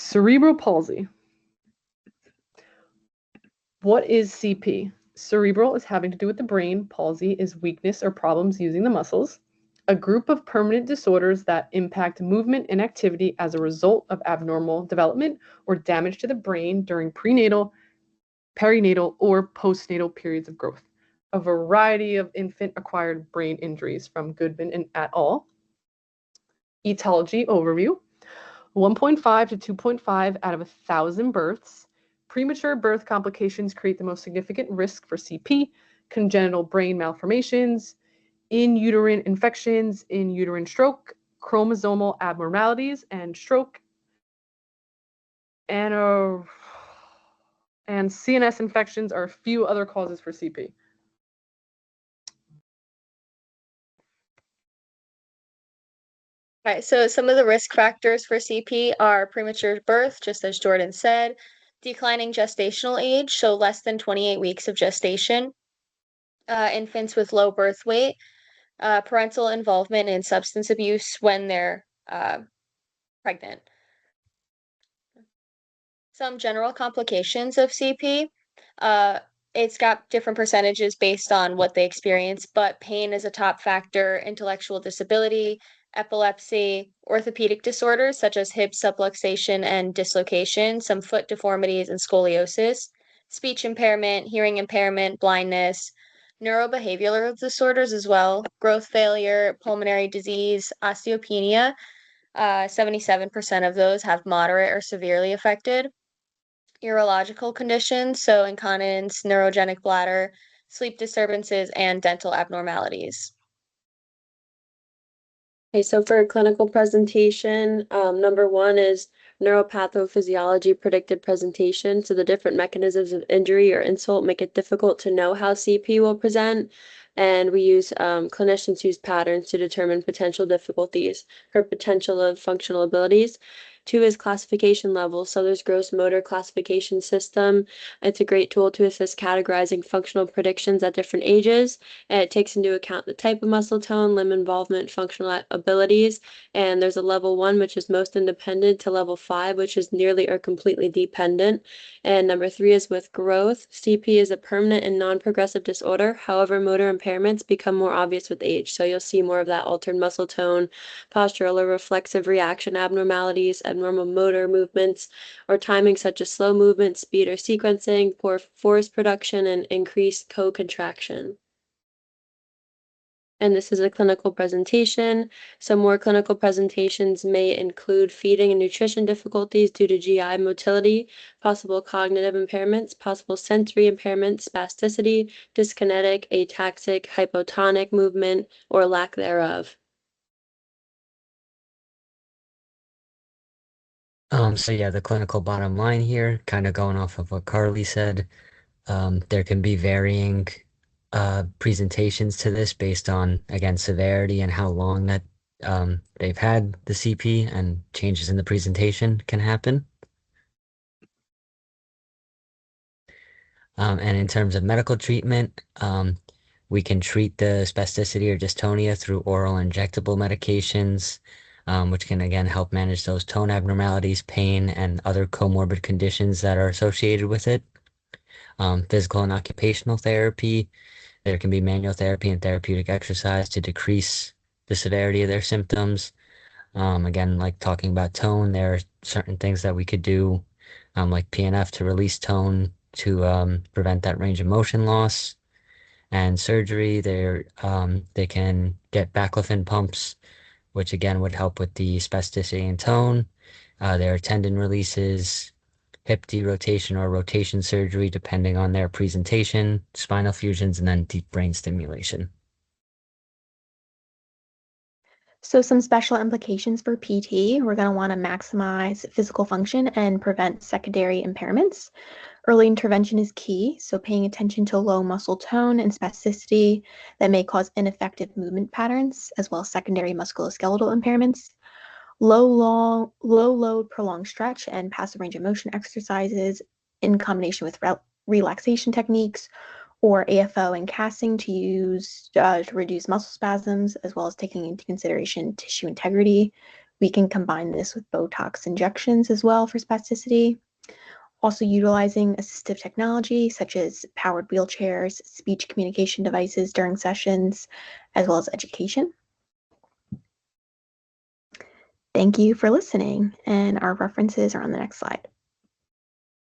Cerebral palsy. What is CP? Cerebral is having to do with the brain. Palsy is weakness or problems using the muscles. A group of permanent disorders that impact movement and activity as a result of abnormal development or damage to the brain during prenatal, perinatal, or postnatal periods of growth. A variety of infant-acquired brain injuries from Goodman and et al. Etiology overview. 1.5 to 2.5 out of 1,000 births. Premature birth complications create the most significant risk for CP, congenital brain malformations, in uterine infections, in uterine stroke, chromosomal abnormalities, and stroke, and CNS infections are a few other causes for CP. All right, so some of the risk factors for CP are premature birth, just as Jordan said, declining gestational age, so less than 28 weeks of gestation, infants with low birth weight, parental involvement in substance abuse when they're pregnant. Some general complications of CP. It's got different percentages based on what they experience, but pain is a top factor, intellectual disability, epilepsy, orthopedic disorders such as hip subluxation and dislocation, some foot deformities and scoliosis, speech impairment, hearing impairment, blindness, neurobehavioral disorders as well, growth failure, pulmonary disease, osteopenia. 77% of those have moderate or severely affected. Urological conditions, so incontinence, neurogenic bladder, sleep disturbances, and dental abnormalities. Okay, so for a clinical presentation, number one is neuropathophysiology predicted presentation. So the different mechanisms of injury or insult make it difficult to know how CP will present. And we use clinicians use patterns to determine potential difficulties or potential of functional abilities. Two is classification levels. So there's gross motor classification system. It's a great tool to assist categorizing functional predictions at different ages. And it takes into account the type of muscle tone, limb involvement, functional abilities. And there's a level 1, which is most independent, to level 5, which is nearly or completely dependent. And number 3 is with growth. CP is a permanent and non-progressive disorder. However, motor impairments become more obvious with age. So you'll see more of that altered muscle tone, postural or reflexive reaction abnormalities, abnormal motor movements, or timing such as slow movement, speed or sequencing, poor force production, and increased co-contraction. And this is a clinical presentation. Some more clinical presentations may include feeding and nutrition difficulties due to GI motility, possible cognitive impairments, possible sensory impairments, spasticity, dyskinetic, ataxic, hypotonic movement, or lack thereof. So yeah, the clinical bottom line here, kind of going off of what Carly said, there can be varying presentations to this based on, again, severity and how long that they've had the CP, and changes in the presentation can happen. And in terms of medical treatment, we can treat the spasticity or dystonia through oral injectable medications, which can again help manage those tone abnormalities, pain, and other comorbid conditions that are associated with it. Physical and occupational therapy. There can be manual therapy and therapeutic exercise to decrease the severity of their symptoms. Again, like talking about tone, there are certain things that we could do, like PNF to release tone to prevent that range of motion loss. And surgery, they can get baclofen pumps, which again would help with the spasticity and tone. There are tendon releases, hip derotation or rotation surgery, depending on their presentation, spinal fusions, and then deep brain stimulation. So some special implications for PT, we're going to want to maximize physical function and prevent secondary impairments. Early intervention is key, so paying attention to low muscle tone and spasticity that may cause ineffective movement patterns, as well as secondary musculoskeletal impairments. Low load, prolonged stretch, and passive range of motion exercises in combination with relaxation techniques, or AFO and casting to use to reduce muscle spasms, as well as taking into consideration tissue integrity. We can combine this with Botox injections as well for spasticity. Also utilizing assistive technology such as powered wheelchairs, speech communication devices during sessions, as well as education. Thank you for listening, and our references are on the next slide.